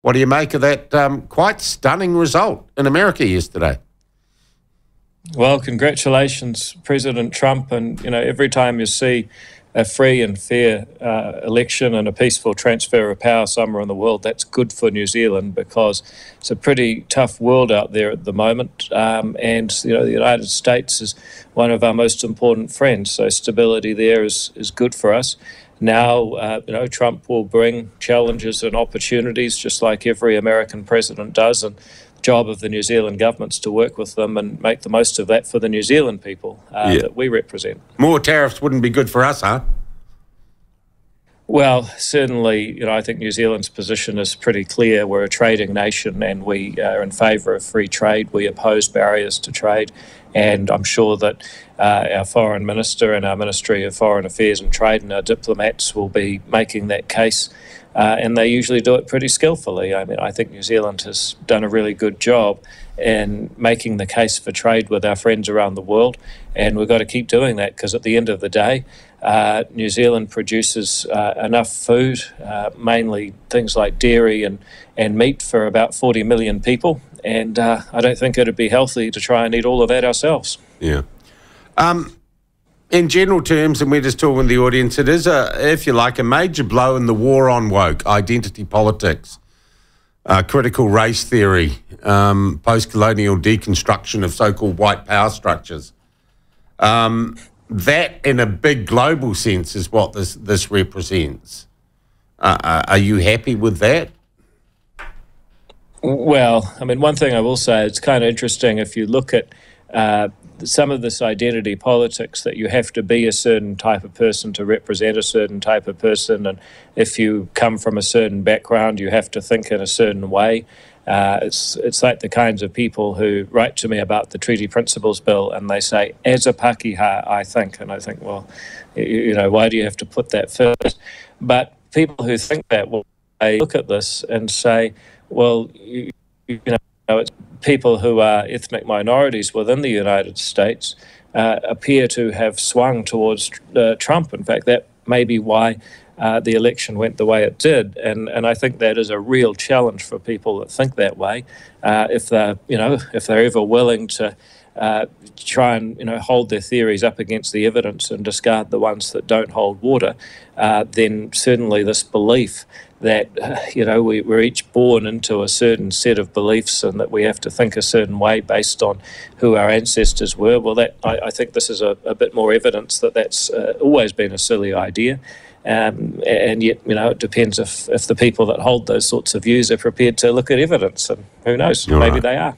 What do you make of that quite stunning result in America yesterday? Well, congratulations, President Trump. And, every time you see a free and fair election and a peaceful transfer of power somewhere in the world, that's good for New Zealand, because it's a pretty tough world out there at the moment. And the United States is one of our most important friends. So stability there is good for us. Now, Trump will bring challenges and opportunities, just like every American president does. And the job of the New Zealand government's to work with them and make the most of that for the New Zealand people that we represent. More tariffs wouldn't be good for us, huh? Well, certainly, I think New Zealand's position is pretty clear. We're a trading nation and we are in favour of free trade. We oppose barriers to trade. And I'm sure that our Foreign Minister and our Ministry of Foreign Affairs and Trade and our diplomats will be making that case. And they usually do it pretty skillfully. I mean, I think New Zealand has done a really good job in making the case for trade with our friends around the world. And we've got to keep doing that, because at the end of the day, New Zealand produces enough food, mainly things like dairy and meat, for about 40 million people. And I don't think it'd be healthy to try and eat all of that ourselves. Yeah. In general terms, and we're just talking to the audience, it is, if you like, a major blow in the war on woke, identity politics, critical race theory, post-colonial deconstruction of so-called white power structures. That, in a big global sense, is what this represents. Are you happy with that? Well, I mean, one thing I will say, it's kind of interesting if you look at some of this identity politics, that you have to be a certain type of person to represent a certain type of person. And if you come from a certain background, you have to think in a certain way. It's like the kinds of people who write to me about the Treaty Principles Bill and they say, as a Pākehā, I think. And I think, well, why do you have to put that first? But people who think that, well, they look at this and say, well, it's people who are ethnic minorities within the United States appear to have swung towards Trump. In fact, that may be why the election went the way it did. And I think that is a real challenge for people that think that way. If they're ever willing to try and hold their theories up against the evidence and discard the ones that don't hold water, then certainly this belief that we're each born into a certain set of beliefs and that we have to think a certain way based on who our ancestors were. Well, I think this is a bit more evidence that that's always been a silly idea. And yet, it depends if the people that hold those sorts of views are prepared to look at evidence, and who knows, maybe they are.